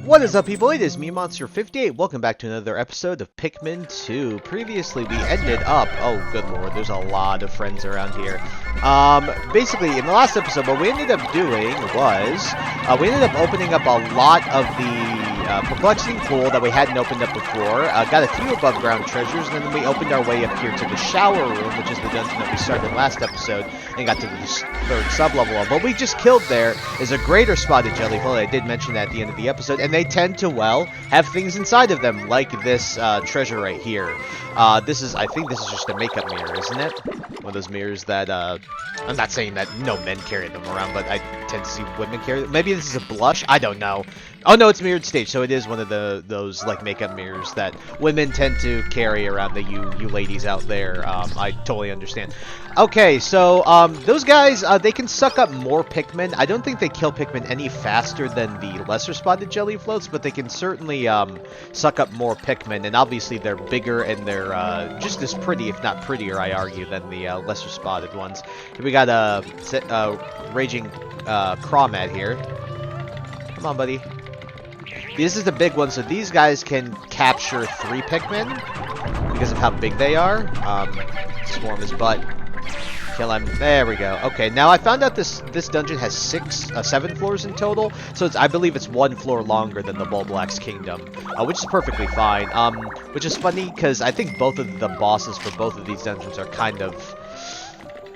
What is up, people? It is me, Monster58. Welcome back to another episode of Pikmin 2. Previously, we ended up... Oh, good lord, there's a lot of friends around here. Basically, in the last episode, what we ended up doing was... we ended up opening up a lot of the perplexing pool that we hadn't opened up before. Got a few above-ground treasures, and then we opened our way up here to the shower room, which is the dungeon that we started last episode, and got to the third sub-level of. What we just killed there is a greater spotted jellyfish. I did mention that at the end of the episode, and they tend to, well, have things inside of them, like this treasure right here. I think this is just a makeup mirror, isn't it? One of those mirrors that, I'm not saying that no men carry them around, but I tend to see women carry them. Maybe this is a blush? I don't know. Oh no, it's mirrored stage, so it is one of those like makeup mirrors that women tend to carry around. That you ladies out there, I totally understand. Okay, so those guys, they can suck up more Pikmin. I don't think they kill Pikmin any faster than the lesser spotted jelly floats, but they can certainly suck up more Pikmin, and obviously they're bigger and they're just as pretty, if not prettier, I argue, than the lesser spotted ones. Here we got a raging Crawmat here. Come on, buddy. This is the big one, so these guys can capture 3 Pikmin because of how big they are. Swarm his butt. Kill him. There we go. Okay, now I found out this dungeon has 7 floors in total, so I believe it's 1 floor longer than the Bulblax Kingdom, which is perfectly fine. Which is funny because I think both of the bosses for both of these dungeons are kind of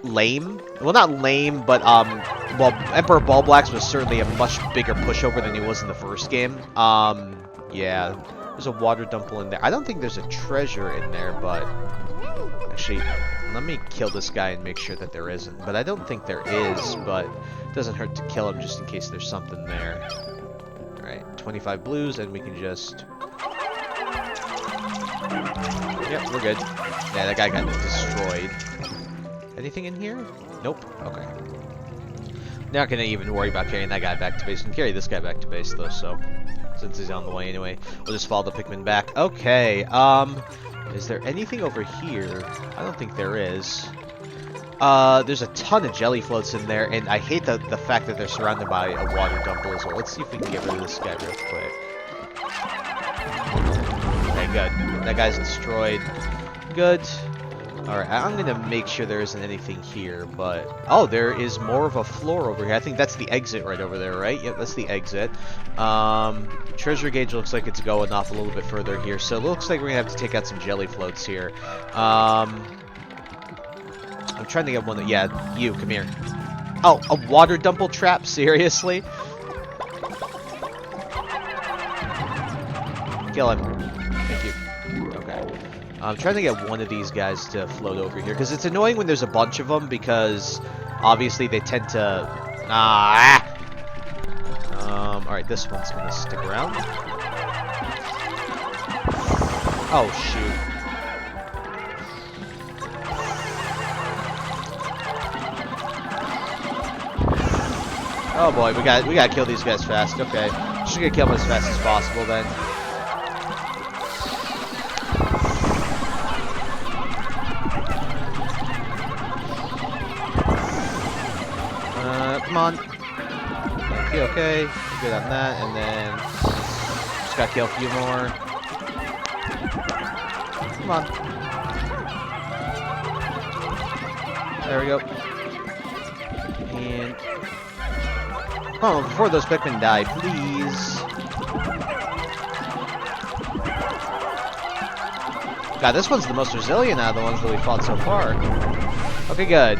lame. Well, not lame, but well, Emperor Bulblax was certainly a much bigger pushover than he was in the first game. Yeah, there's a water dumple in there. I don't think there's a treasure in there, but actually, let me kill this guy and make sure that there isn't. But I don't think there is, but it doesn't hurt to kill him just in case there's something there. Alright, 25 blues, and we can just... Yep, we're good. Yeah, that guy got destroyed. Anything in here? Nope. Okay. Not gonna even worry about carrying that guy back to base. We can carry this guy back to base, though, so... Since he's on the way anyway. We'll just follow the Pikmin back. Okay, is there anything over here? I don't think there is. There's a ton of jelly floats in there, and I hate the fact that they're surrounded by a water dumple as well. Let's see if we can get rid of this guy real quick. Okay, good. That guy's destroyed. Good. Alright, I'm gonna make sure there isn't anything here, but... Oh, there is more of a floor over here. I think that's the exit right over there, right? Yep, that's the exit. Treasure gauge looks like it's going off a little bit further here, so it looks like we're gonna have to take out some jelly floats here. I'm trying to get one that... Yeah, you, come here. Oh, a water dumple trap? Seriously? Kill him. Thank you. Okay. I'm trying to get one of these guys to float over here, because it's annoying when there's a bunch of them, because obviously they tend to... Alright, this one's going to stick around. Oh, shoot. Oh boy, we gotta kill these guys fast. Okay. Just gonna kill them as fast as possible then. Come on. Okay, good on that, and then just gotta kill a few more. Come on. There we go. And oh, before those Pikmin die, please. God, this one's the most resilient out of the ones that we fought so far. Okay, good.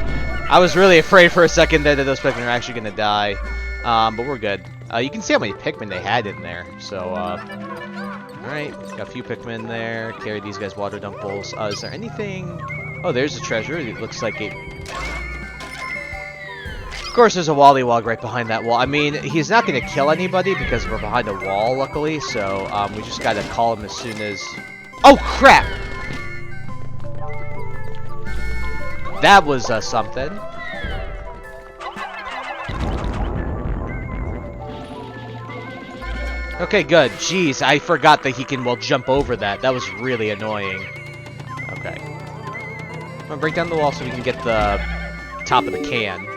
I was really afraid for a second that those Pikmin are actually going to die, but we're good. You can see how many Pikmin they had in there, so, alright, got a few Pikmin there, carry these guys water dumples. Is there anything... Oh, there's a treasure. It looks like it... Of course, there's a Wollywog right behind that wall. I mean, he's not going to kill anybody because we're behind a wall, luckily, so, we just got to call him as soon as... Oh, crap! That was something. Okay, good. Jeez, I forgot that he can, well, jump over that. That was really annoying. Okay. I'm gonna break down the wall so we can get the top of the can.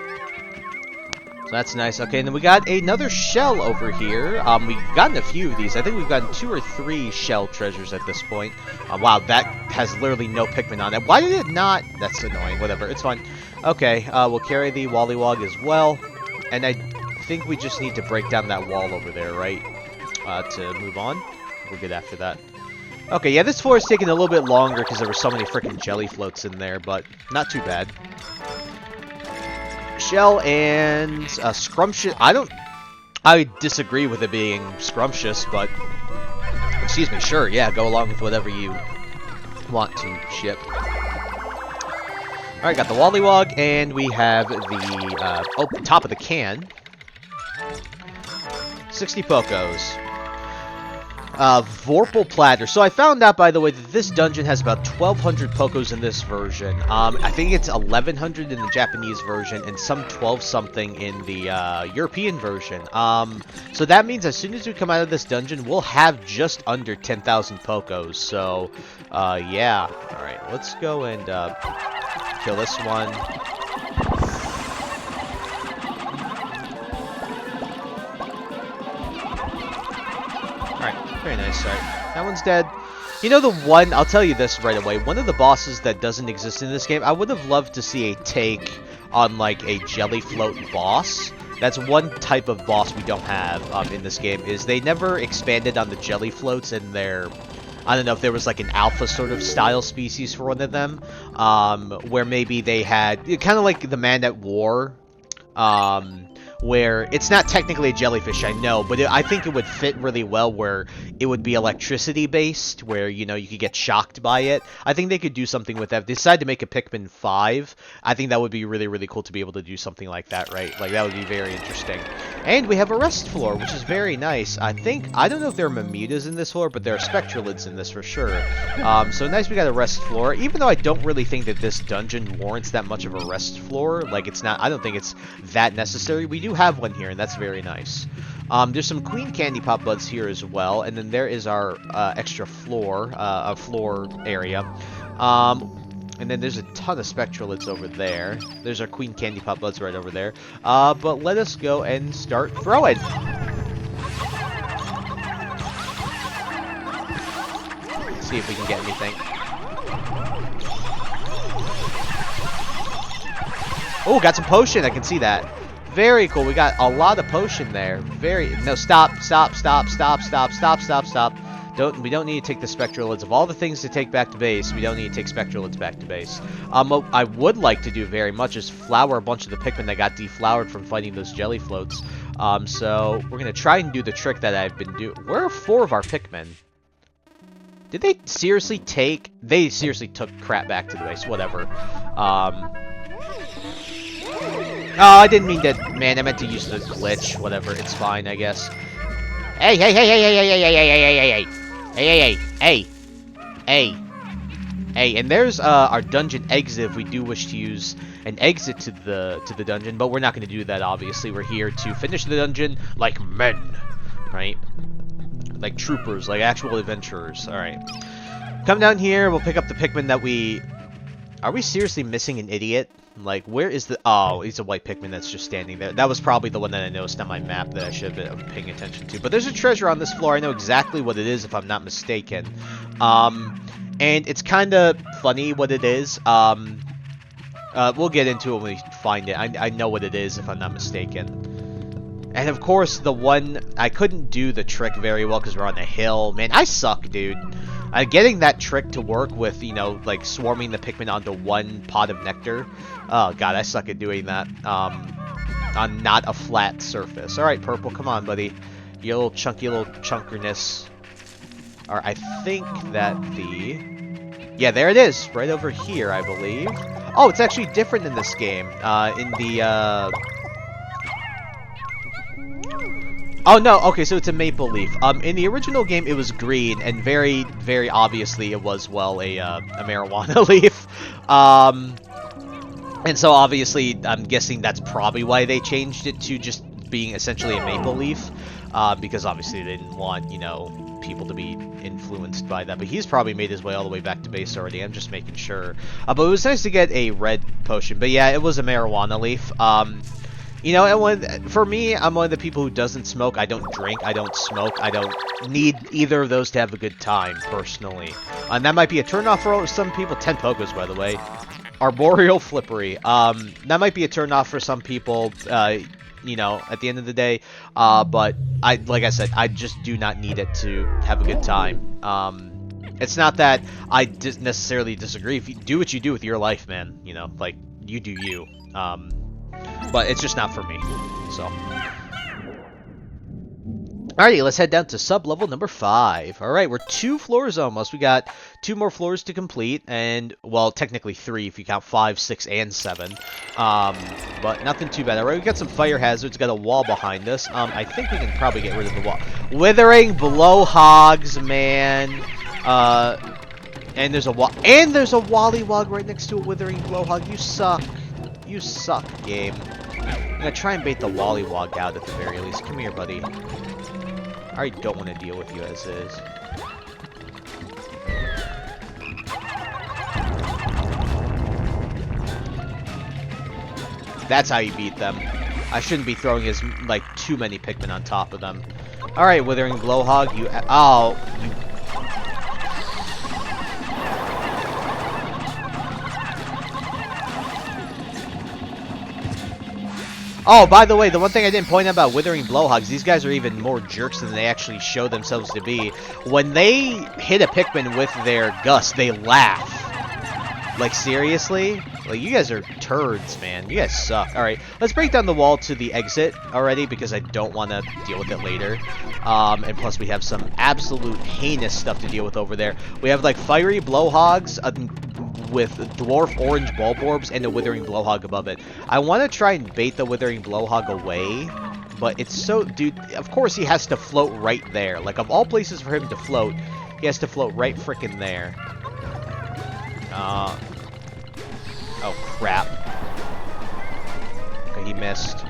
So that's nice. Okay, and then we got another shell over here. We've gotten a few of these. I think we've gotten 2 or 3 shell treasures at this point. Wow, that has literally no Pikmin on it. Why did it not? That's annoying. Whatever, it's fine. Okay, we'll carry the Wollywog as well. And I think we just need to break down that wall over there, right? To move on. We'll get after that. Okay, yeah, this floor is taking a little bit longer because there were so many freaking jelly floats in there, but not too bad. Shell and scrumptious. I disagree with it being scrumptious, but excuse me, sure, yeah, go along with whatever you want to ship. Alright, got the Wollywog, and we have the top of the can. 60 Pokos. Vorpal Platter. So I found out, by the way, that this dungeon has about 1,200 Pokos in this version. I think it's 1,100 in the Japanese version and some 12-something in the European version. So that means as soon as we come out of this dungeon, we'll have just under 10,000 Pokos. So, yeah. Alright, let's go and kill this one. Very nice, sorry. That one's dead. You know the one, I'll tell you this right away, one of the bosses that doesn't exist in this game, I would have loved to see a take on, like, a jelly float boss. That's one type of boss we don't have in this game, is they never expanded on the jelly floats in their... I don't know if there was, like, an alpha sort of style species for one of them, where maybe they had... kind of like the Man at War, where it's not technically a jellyfish, I know, but I think it would fit really well where it would be electricity based, where, you know, you could get shocked by it. I think they could do something with that. If they decide to make a Pikmin 5, I think that would be really, really cool to be able to do something like that, right? Like, that would be very interesting. And we have a rest floor, which is very nice. I don't know if there are Mamutas in this floor, but there are Spectralids in this for sure. So nice we got a rest floor, even though I don't really think that this dungeon warrants that much of a rest floor. Like, it's not, I don't think it's that necessary. We do have one here, and that's very nice. There's some Queen Candy Pop Buds here as well, and then there is our extra floor, floor area. And then there's a ton of Spectralids over there. There's our Queen Candy Pop Buds right over there. But let us go and start throwing. Let's see if we can get anything. Oh, got some potion. I can see that. Very cool. We got a lot of potion there. No, stop. We don't need to take the Spectralids. Of all the things to take back to base, we don't need to take Spectralids back to base. What I would like to do very much is flower a bunch of the Pikmin that got deflowered from fighting those jelly floats. So we're going to try and do the trick that I've been doing. Where are 4 of our Pikmin? Did they seriously take... They seriously took crap back to the base. Whatever. Oh, I didn't mean to... Man, I meant to use the glitch. Whatever, it's fine, I guess. Hey! And there's our dungeon exit if we do wish to use an exit to the dungeon, but we're not going to do that, obviously. We're here to finish the dungeon like men, right? Like troopers, like actual adventurers. Alright. Come down here, we'll pick up the Pikmin that we... Are we seriously missing an idiot? Like, where is the... Oh, he's a white Pikmin that's just standing there. That was probably the one that I noticed on my map that I should have been paying attention to. But there's a treasure on this floor. I know exactly what it is, if I'm not mistaken. And it's kind of funny what it is. We'll get into it when we find it. I know what it is, if I'm not mistaken. And, of course, the one... I couldn't do the trick very well because we're on a hill. Man, I suck, dude. Getting that trick to work with, you know, like, swarming the Pikmin onto one pot of nectar. Oh, God, I suck at doing that. On not a flat surface. Alright, Purple, come on, buddy. You little chunky little chunkerness. Alright, I think that the... Yeah, there it is. Right over here, I believe. Oh, it's actually different in this game. In the, Oh, no, okay, so it's a maple leaf. In the original game, it was green, and very, very obviously it was, well, a marijuana leaf. And so, obviously, I'm guessing that's probably why they changed it to just being essentially a maple leaf. Because, obviously, they didn't want, you know, people to be influenced by that. But he's probably made his way all the way back to base already. I'm just making sure. But it was nice to get a red potion. But, yeah, it was a marijuana leaf. You know, for me, I'm one of the people who doesn't smoke. I don't drink. I don't smoke. I don't need either of those to have a good time, personally. And that might be a turnoff for some people. 10 Pokos, by the way. Arboreal Flippery. That might be a turnoff for some people, you know, at the end of the day. But like I said, I just do not need it to have a good time. It's not that I necessarily disagree. If you do what you do with your life, man, you know, like, you do you. But it's just not for me, so. Alrighty, let's head down to sub-level number 5. Alright, we're 2 floors almost. We got 2 more floors to complete, and, well, technically 3 if you count 5, 6, and 7. But nothing too bad. Alright, we got some fire hazards, got a wall behind us. I think we can probably get rid of the wall. Withering Blowhogs, man. And there's a Wollywog right next to a Withering Blowhog. You suck. You suck, game. I'm gonna try and bait the Wollywog out at the very least. Come here, buddy. I already don't want to deal with you as is. That's how you beat them. I shouldn't be throwing like too many Pikmin on top of them. Alright, Withering Blowhog, you... Oh, you... Oh, by the way, the one thing I didn't point out about Withering Blowhogs, these guys are even more jerks than they actually show themselves to be. When they hit a Pikmin with their gust, they laugh. Like, seriously? Like, you guys are turds, man. You guys suck. Alright, let's break down the wall to the exit already, because I don't want to deal with it later. And plus, we have some absolute heinous stuff to deal with over there. We have, like, Fiery Blowhogs, with Dwarf Orange Bulborbs and a Withering Blowhog above it. I want to try and bait the Withering Blowhog away, but it's so... Dude, of course he has to float right there. Like, of all places for him to float, he has to float right frickin' there. Oh, crap. Okay, he missed.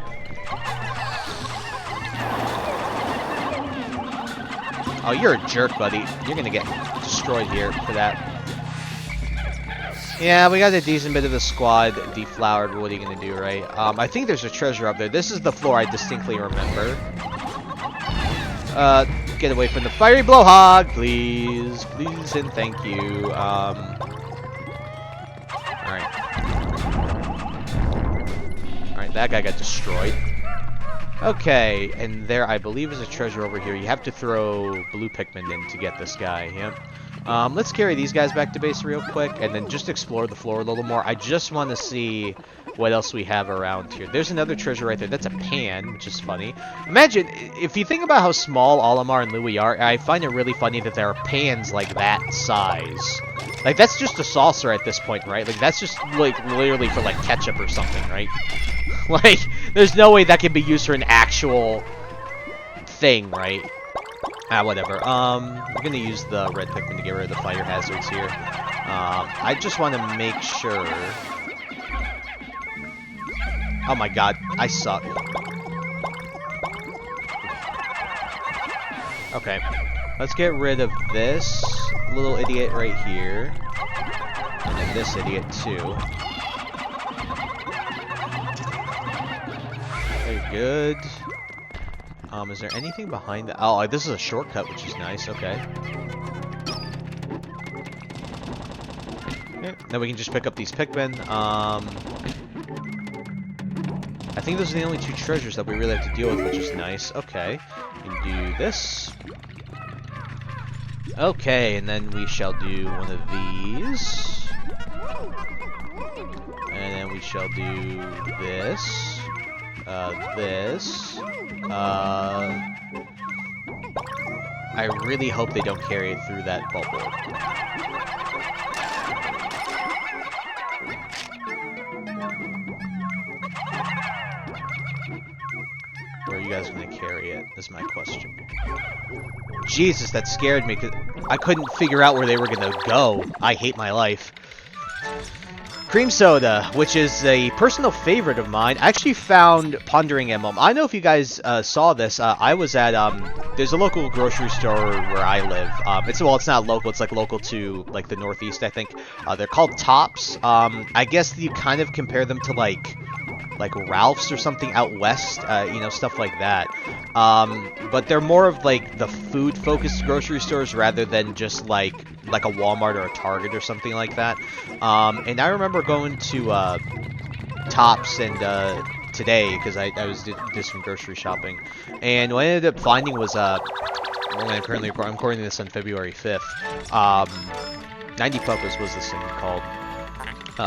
Oh, you're a jerk, buddy. You're gonna get destroyed here for that. Yeah, we got a decent bit of the squad deflowered. What are you gonna do, right? I think there's a treasure up there. This is the floor I distinctly remember. Get away from the Fiery Blowhog, please. Please and thank you. Alright. Alright, that guy got destroyed. Okay, and there I believe is a treasure over here. You have to throw blue Pikmin in to get this guy, yep. Let's carry these guys back to base real quick, and then just explore the floor a little more. I just want to see what else we have around here. There's another treasure right there. That's a pan, which is funny. Imagine, if you think about how small Olimar and Louie are, I find it really funny that there are pans like that size. Like, that's just a saucer at this point, right? Like, that's just, like, literally for, like, ketchup or something, right? Like, there's no way that can be used for an actual thing, right? Ah, whatever. We're gonna use the red Pikmin to get rid of the fire hazards here. I just want to make sure... Oh my god, I suck. Okay, let's get rid of this little idiot right here. And then this idiot too. Very good. Is there anything behind that? Oh, this is a shortcut, which is nice. Okay. Okay. Now we can just pick up these Pikmin. I think those are the only 2 treasures that we really have to deal with, which is nice. Okay. We can do this. Okay, and then we shall do one of these. And then we shall do this. This. I really hope they don't carry it through that bubble. Where are you guys going to carry it, is my question. Jesus, that scared me, 'cause I couldn't figure out where they were going to go. I hate my life. Cream Soda, which is a personal favorite of mine. I actually found Pondering Emblem. I don't know if you guys saw this. I was at, there's a local grocery store where I live. It's not local. It's, like, local to, like, the Northeast, I think. They're called Tops. I guess you kind of compare them to, like, like Ralph's or something out west, you know, stuff like that. But they're more of like the food-focused grocery stores rather than just like a Walmart or a Target or something like that. And I remember going to Tops and today because I did some grocery shopping, and what I ended up finding was well, I'm recording this on February 5th. 90 Puppets was this thing called.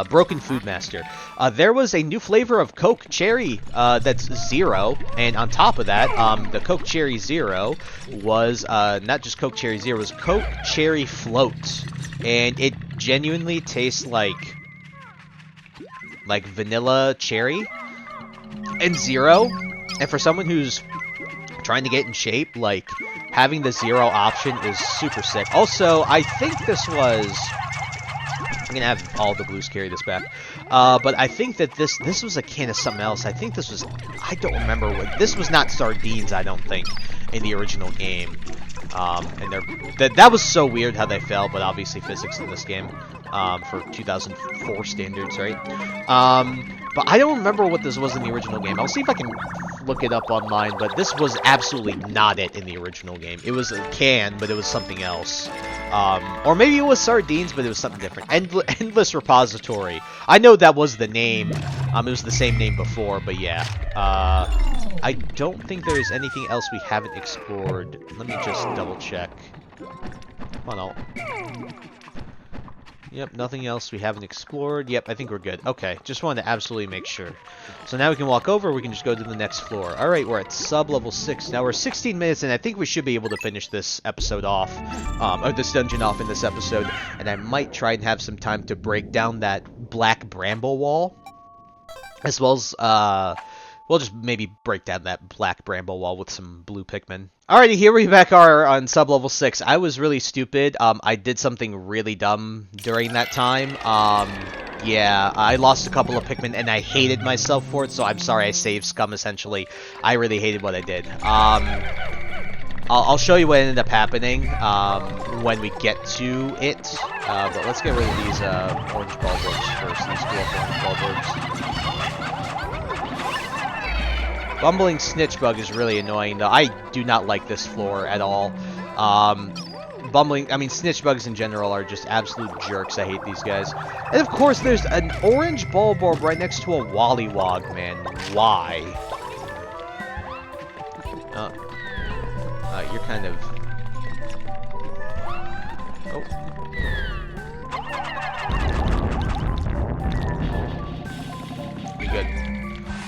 Broken Food Master. There was a new flavor of Coke Cherry that's Zero, and on top of that, the Coke Cherry Zero was not just Coke Cherry Zero, it was Coke Cherry Float, and it genuinely tastes like vanilla cherry and Zero. And for someone who's trying to get in shape, like having the Zero option is super sick. Also, I think this was. I'm gonna have all the blues carry this back, but I think that this was a can of something else. I think this was, I don't remember what, this was not sardines, I don't think, in the original game. And that was so weird how they fell, but obviously physics in this game, for 2004 standards, right? But I don't remember what this was in the original game. I'll see if I can look it up online, but this was absolutely not it in the original game. It was a can, but it was something else. Or maybe it was sardines, but it was something different. Endless Repository. I know that was the name. It was the same name before, but yeah. I don't think there is anything else we haven't explored. Let me just double check. Come on, Yep, nothing else we haven't explored. Yep, I think we're good. Okay, just wanted to absolutely make sure. So now we can walk over, we can just go to the next floor. Alright, we're at sub-level 6. Now we're 16 minutes, and I think we should be able to finish this episode off, or this dungeon off in this episode. And I might try and have some time to break down that black bramble wall, as well as, we'll just maybe break down that black bramble wall with some blue Pikmin. Alrighty, here we back are on sub-level 6. I was really stupid. I did something really dumb during that time. Yeah, I lost a couple of Pikmin, and I hated myself for it, so I'm sorry I saved scum, essentially. I really hated what I did. I'll show you what ended up happening when we get to it. But let's get rid of these orange bulbs first, these dwarf orange bulbs. Bumbling Snitchbug is really annoying, though. I do not like this floor at all. Snitchbugs in general are just absolute jerks. I hate these guys. And of course, there's an orange Bulborb right next to a Wollywog, man. Why? You're kind of... Oh. We good.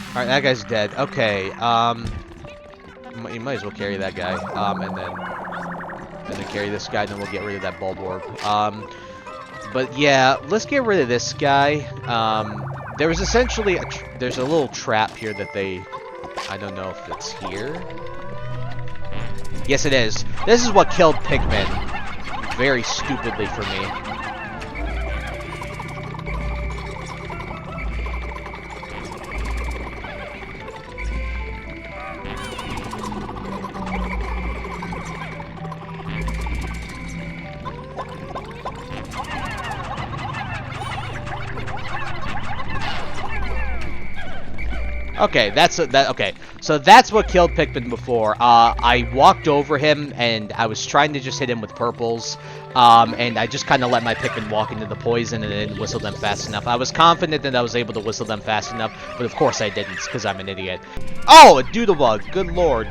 Alright, that guy's dead. Okay, you might as well carry that guy, and then carry this guy, then we'll get rid of that Bulborb. But yeah, let's get rid of this guy. There was essentially, there's a little trap here that I don't know if it's here. Yes, it is. This is what killed Pikmin, very stupidly for me. Okay, okay. So that's what killed Pikmin before. I walked over him and I was trying to just hit him with purples. And I just kind of let my Pikmin walk into the poison and then whistle them fast enough. I was confident that I was able to whistle them fast enough, but of course I didn't because I'm an idiot. Oh, a Doodlebug. Good lord.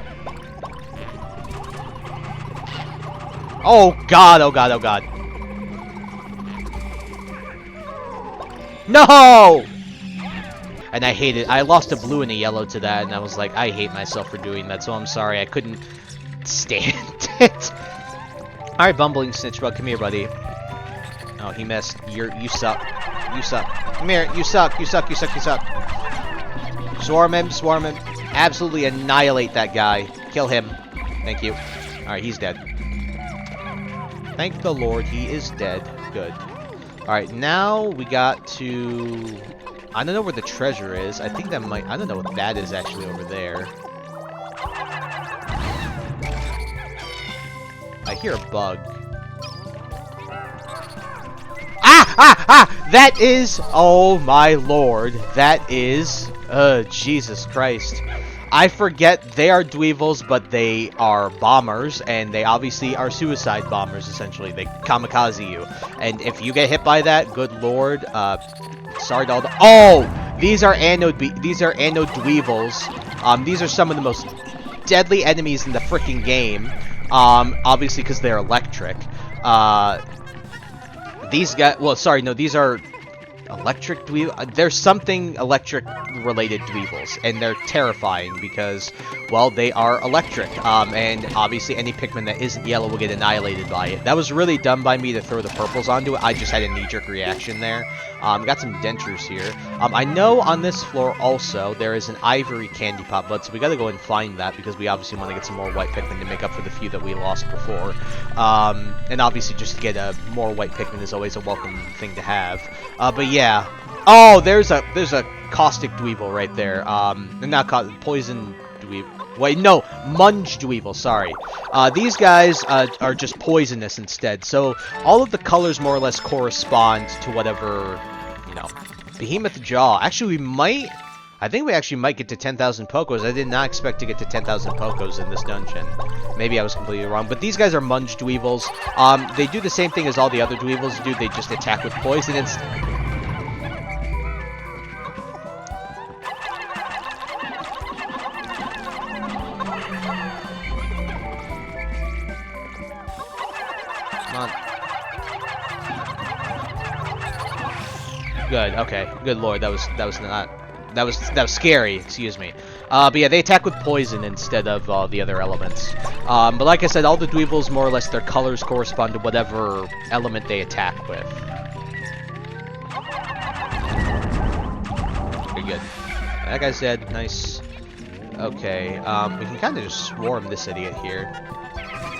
Oh god, oh god, oh god. No! And I hate it. I lost a blue and a yellow to that, and I was like, I hate myself for doing that, so I'm sorry. I couldn't stand it. Alright, Bumbling Snitchbug, come here, buddy. Oh, he missed. You suck. You suck. Come here. You suck. You suck. You suck. You suck. Swarm him. Swarm him. Absolutely annihilate that guy. Kill him. Thank you. Alright, he's dead. Thank the Lord, he is dead. Good. Alright, now we got to... I don't know where the treasure is. I think that might... I don't know what that is actually over there. I hear a bug. Ah! Ah! Ah! That is... Oh my lord. That is... Jesus Christ. I forget they are dweevils, but they are bombers, and they obviously are suicide bombers, essentially. They kamikaze you. And if you get hit by that, good lord, sorry to all the— oh! These are anode dweevils. These are some of the most deadly enemies in the freaking game. Obviously because they're electric. These guys— well, sorry, no, these are electric dweevils. There's something electric related dweevils, and they're terrifying because, well, they are electric. And obviously any Pikmin that isn't yellow will get annihilated by it. That was really dumb by me to throw the purples onto it. I just had a knee-jerk reaction there. Got some dentures here. I know on this floor also there is an ivory candy pop bud, so we gotta go and find that because we obviously want to get some more white Pikmin to make up for the few that we lost before. And obviously just to get more white Pikmin is always a welcome thing to have. But yeah. Oh, there's a caustic dweevil right there. Not poison dweevil. Wait, no, munge dweevil, sorry. These guys are just poisonous instead. So all of the colors more or less correspond to whatever, you know. Behemoth jaw. Actually, I think we actually might get to 10,000 Pokos. I did not expect to get to 10,000 Pokos in this dungeon. Maybe I was completely wrong. But these guys are munge dweevils. They do the same thing as all the other dweevils do. They just attack with poison and good. Okay. Good lord. That was scary. Excuse me. But yeah, they attack with poison instead of the other elements. But like I said, all the dweevils more or less their colors correspond to whatever element they attack with. Pretty good. Like I said, nice. Okay. We can kind of just swarm this idiot here.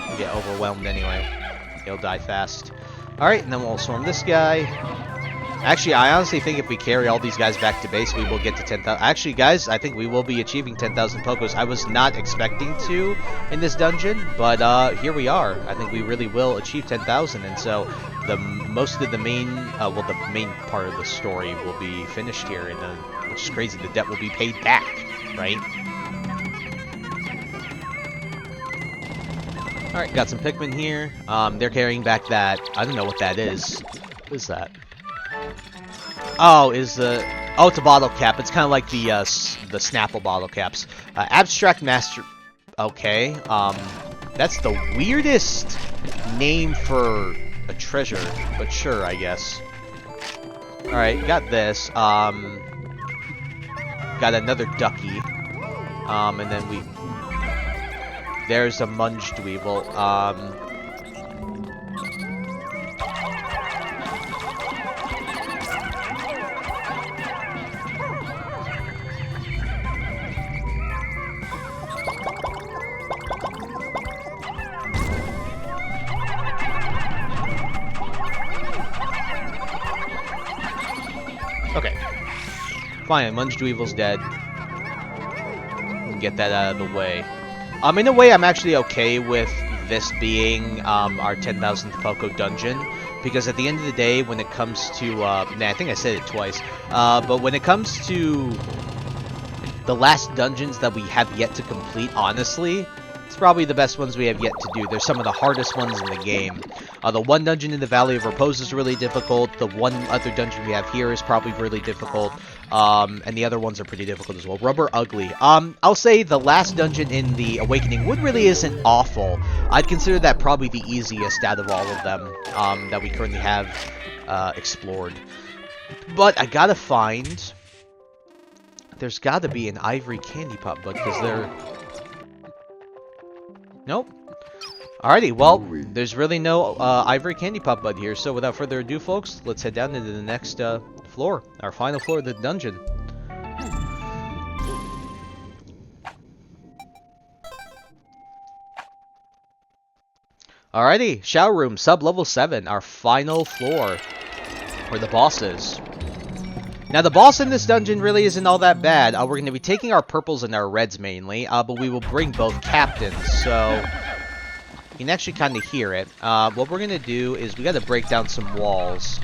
He'll get overwhelmed anyway. He'll die fast. All right, and then we'll swarm this guy. Actually, I honestly think if we carry all these guys back to base, we will get to 10,000. Actually, guys, I think we will be achieving 10,000 Pokos. I was not expecting to in this dungeon, but here we are. I think we really will achieve 10,000, and so most of the main, the main part of the story will be finished here, and which is crazy. The debt will be paid back, right? All right, got some Pikmin here. They're carrying back that— I don't know what that is. What is that? Oh, it's a bottle cap. It's kind of like the Snapple bottle caps. Abstract Master. Okay. That's the weirdest name for a treasure, but sure, I guess. All right, got this. Got another ducky. And then there's a munge dweevil. Okay. Fine, Munge Dweevil's dead. Get that out of the way. In a way, I'm actually okay with this being our 10,000th Poco dungeon, because at the end of the day, when it comes to, I think I said it twice, but when it comes to the last dungeons that we have yet to complete, honestly, it's probably the best ones we have yet to do. They're some of the hardest ones in the game. The one dungeon in the Valley of Repose is really difficult. The one other dungeon we have here is probably really difficult. And the other ones are pretty difficult as well. Rubber Ugly. I'll say the last dungeon in the Awakening Wood really isn't awful. I'd consider that probably the easiest out of all of them that we currently have explored. But I gotta find— there's gotta be an ivory candy pop bud, because they're— nope. Alrighty, well, there's really no ivory candy pop bud here, so without further ado, folks, let's head down into the next floor, our final floor of the dungeon. Alrighty, shower room, sub-level 7, our final floor, where the boss is. Now, the boss in this dungeon really isn't all that bad. We're going to be taking our purples and our reds mainly, but we will bring both captains, so you can actually kind of hear it. What we're going to do is we got to break down some walls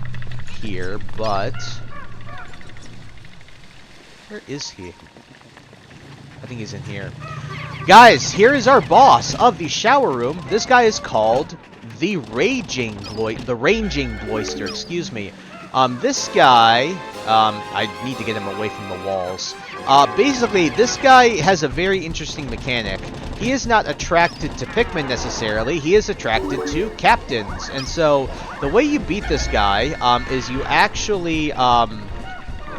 here, but Where is he? I think he's in here. Guys, here is our boss of the shower room. This guy is called the Ranging Bloister, excuse me. This guy, I need to get him away from the walls. Basically, this guy has a very interesting mechanic. He is not attracted to Pikmin necessarily. He is attracted to captains. And so, the way you beat this guy, is you actually,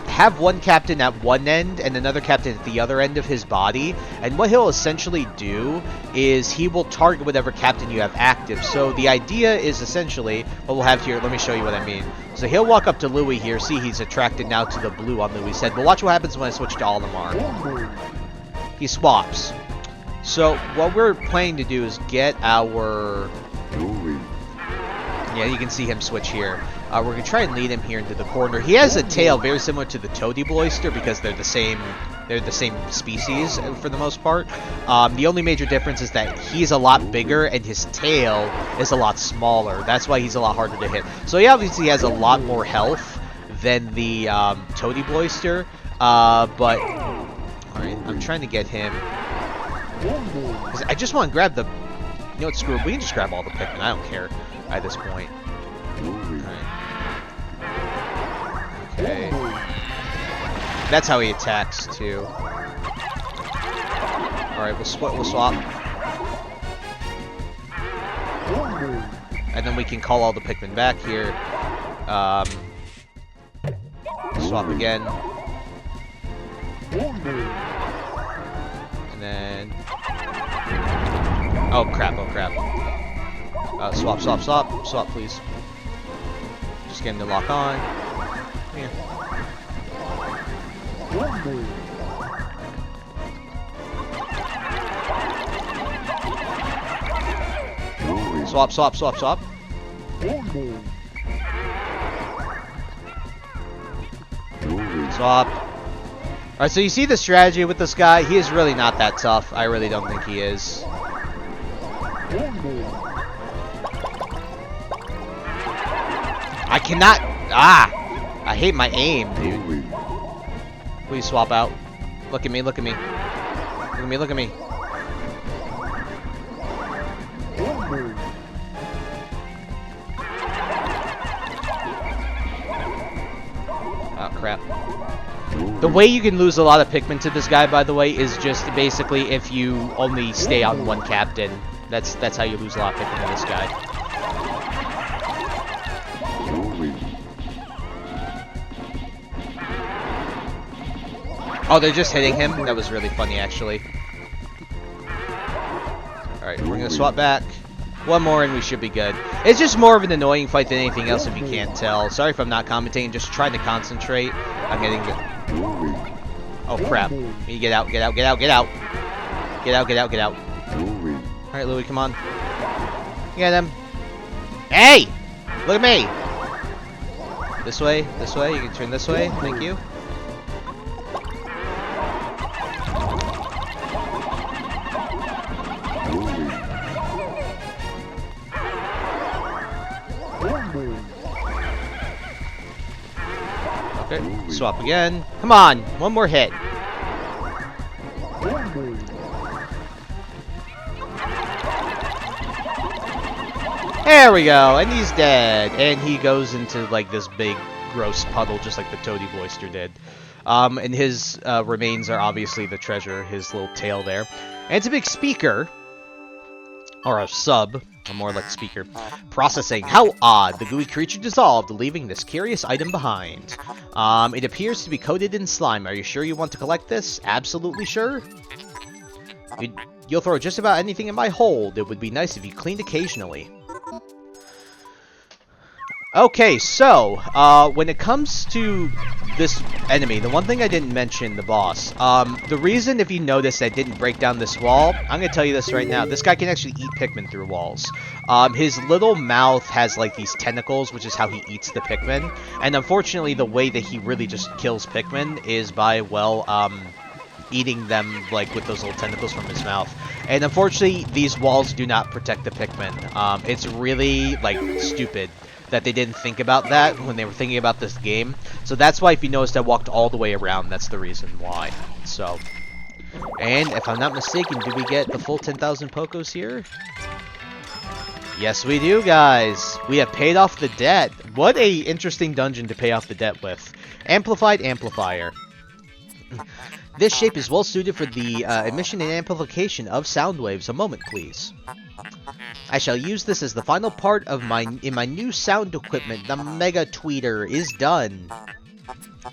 have one captain at one end and another captain at the other end of his body, and what he'll essentially do is he will target whatever captain you have active. So the idea is essentially what we'll have here. Let me show you what I mean. So he'll walk up to Louie here. See, he's attracted now to the blue on Louie's head, but watch what happens when I switch to Olimar. He swaps. So what we're planning to do is get our... Yeah, you can see him switch here. We're going to try and lead him here into the corner. He has a tail very similar to the Toady Bloister because they're the same species for the most part. The only major difference is that he's a lot bigger and his tail is a lot smaller. That's why he's a lot harder to hit. So he obviously has a lot more health than the Toady Bloister. But, alright, I'm trying to get him. I just want to grab the... You know what, screw it. We can just grab all the Pikmin. I don't care at this point. Alright. Okay. That's how he attacks, too. Alright, we'll swap. And then we can call all the Pikmin back here. Swap again. And then... Oh, crap, oh, crap. Swap, swap, swap. Swap, please. Just get him to lock on. Here. Swap, swap, swap, swap. Swap. Alright, so you see the strategy with this guy. He is really not that tough. I really don't think he is. I cannot... Ah! I hate my aim, dude. Please swap out. Look at me, look at me. Look at me, look at me. Oh, crap. The way you can lose a lot of Pikmin to this guy, by the way, is just basically if you only stay on one captain. That's how you lose a lot of Pikmin to this guy. Oh, they're just hitting him? That was really funny, actually. Alright, we're gonna swap back. One more and we should be good. It's just more of an annoying fight than anything else if you can't tell. Sorry if I'm not commentating, just trying to concentrate. I'm getting the... Oh, crap. You get out, get out, get out, get out. Get out, get out, get out. Alright, Louie, come on. Get him. Hey! Look at me! This way, you can turn this way, thank you. Okay, swap again. Come on, one more hit. There we go, and he's dead. And he goes into like this big gross puddle just like the Toady Bloister did. And his remains are obviously the treasure, his little tail there. And it's a big speaker. Or a sub, or more like speaker. Processing. How odd. The gooey creature dissolved, leaving this curious item behind. It appears to be coated in slime. Are you sure you want to collect this? Absolutely sure? You'll throw just about anything in my hold. It would be nice if you cleaned occasionally. Okay, so, when it comes to this enemy, the one thing I didn't mention, the boss, the reason, if you notice, I didn't break down this wall, I'm going to tell you this right now, this guy can actually eat Pikmin through walls. His little mouth has, like, these tentacles, which is how he eats the Pikmin, and unfortunately, the way that he really just kills Pikmin is by, well, eating them, like, with those little tentacles from his mouth. And unfortunately, these walls do not protect the Pikmin. It's really, like, stupid. that they didn't think about that when they were thinking about this game. So that's why, if you noticed, I walked all the way around. That's the reason why. So, and if I'm not mistaken, do we get the full 10,000 Pokos here? Yes, we do, guys. We have paid off the debt. What a interesting dungeon to pay off the debt with. Amplified Amplifier. This shape is well suited for the emission and amplification of sound waves. A moment, please. I shall use this as the final part of my new sound equipment. The Mega Tweeter is done.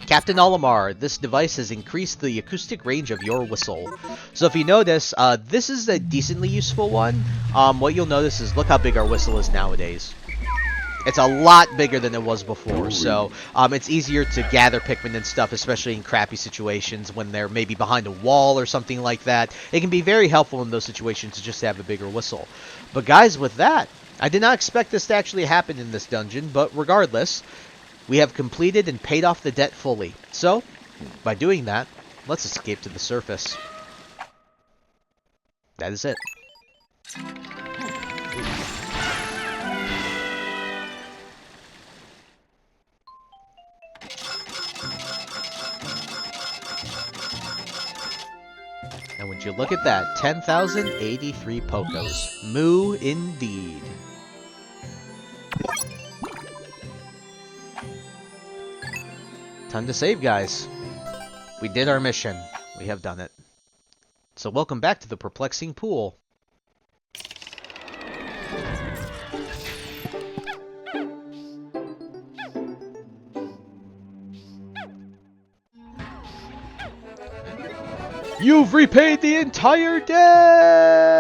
Captain Olimar, this device has increased the acoustic range of your whistle. So if you notice, this is a decently useful one. What you'll notice is, look how big our whistle is nowadays. It's a lot bigger than it was before, so it's easier to gather Pikmin and stuff, especially in crappy situations when they're maybe behind a wall or something like that. It can be very helpful in those situations to just have a bigger whistle. But guys, with that, I did not expect this to actually happen in this dungeon, but regardless, we have completed and paid off the debt fully. So, by doing that, let's escape to the surface. That is it. And would you look at that, 10,083 Pokos. Moo indeed. Time to save, guys. We did our mission. We have done it. So welcome back to the perplexing pool. You've repaid the entire debt!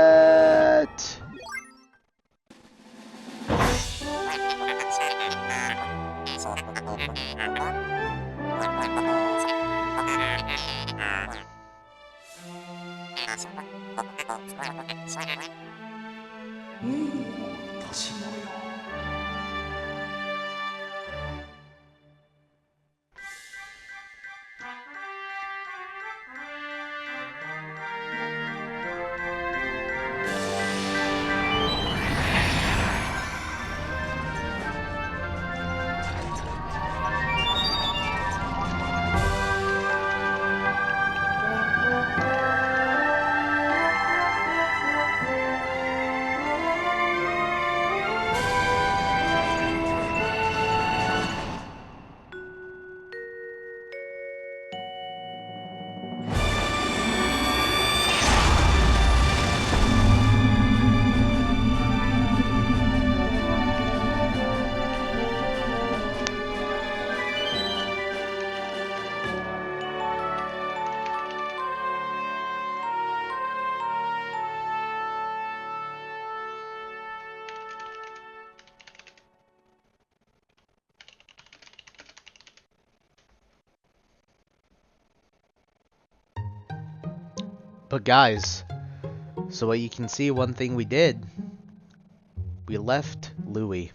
But guys, so what you can see, one thing we did, we left Louie.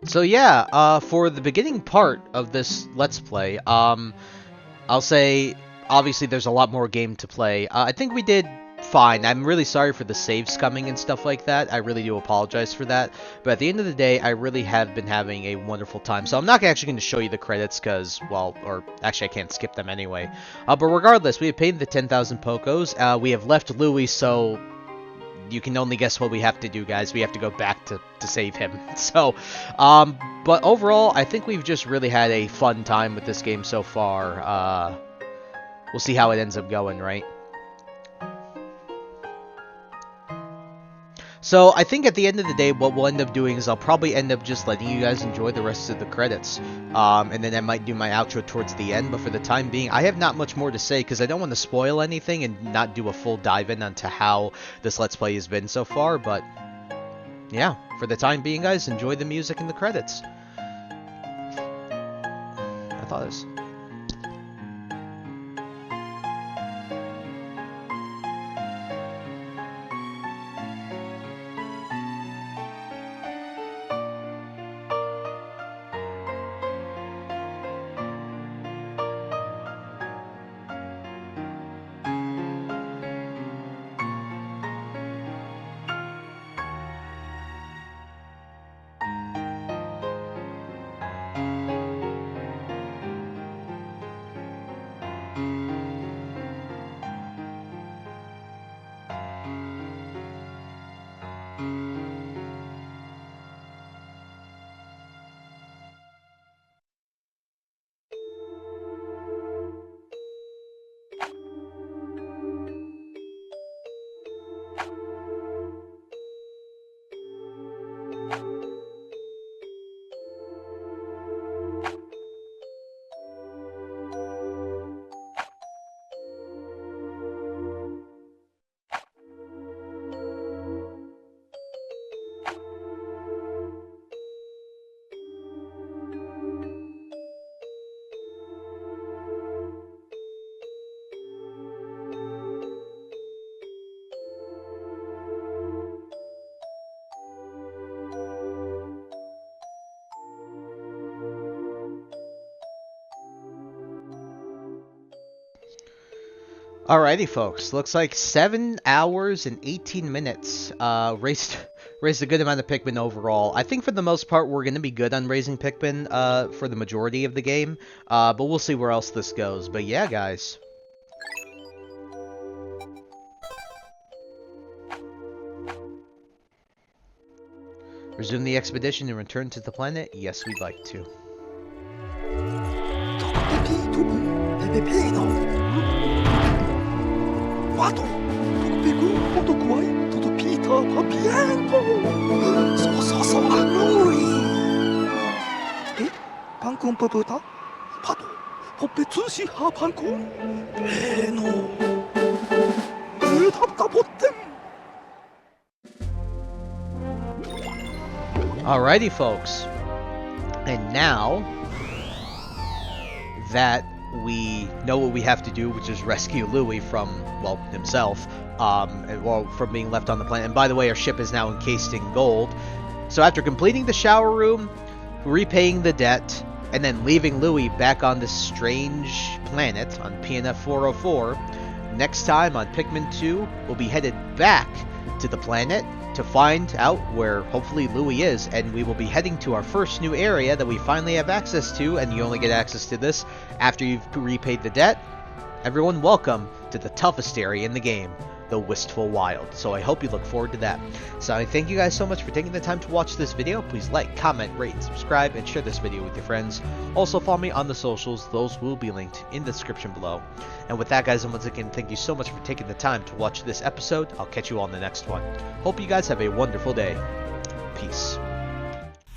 So yeah, for the beginning part of this Let's Play, I'll say, obviously there's a lot more game to play. I think we did fine. I'm really sorry for the saves coming and stuff like that. I really do apologize for that. But at the end of the day, I really have been having a wonderful time. So I'm not actually going to show you the credits because, well, or actually I can't skip them anyway. But regardless, we have paid the 10,000 Pokos. We have left Louie, so you can only guess what we have to do, guys. We have to go back to save him. So, but overall, I think we've just really had a fun time with this game so far. We'll see how it ends up going, right? So, I think at the end of the day, what we'll end up doing is I'll probably end up just letting you guys enjoy the rest of the credits. And then I might do my outro towards the end, but for the time being, I have not much more to say because I don't want to spoil anything and not do a full dive-in onto how this Let's Play has been so far, but yeah, for the time being, guys, enjoy the music and the credits. I thought it was... Alrighty, folks. Looks like 7 hours and 18 minutes. Raised a good amount of Pikmin overall. I think for the most part we're going to be good on raising Pikmin for the majority of the game. But we'll see where else this goes. But yeah, guys. Resume the expedition and return to the planet? Yes, we'd like to. Alrighty, folks. And now that we know what we have to do, which is rescue Louie from, well, himself, from being left on the planet. And by the way, our ship is now encased in gold. So after completing the shower room, repaying the debt, and then leaving Louie back on this strange planet on PNF 404, next time on Pikmin 2, we'll be headed back to the planet to find out where hopefully Louie is, and we will be heading to our first new area that we finally have access to, and you only get access to this after you've repaid the debt. Everyone, welcome to the toughest area in the game, the Wistful Wild. So I hope you look forward to that. So I thank you guys so much for taking the time to watch this video. Please like, comment, rate, and subscribe, and share this video with your friends. Also follow me on the socials. Those will be linked in the description below. And with that, guys, and once again, thank you so much for taking the time to watch this episode. I'll catch you on the next one. Hope you guys have a wonderful day. Peace.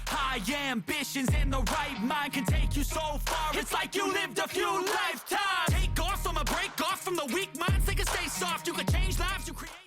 High ambitions in the right mind can take you so far. It's like you lived a few lifetimes.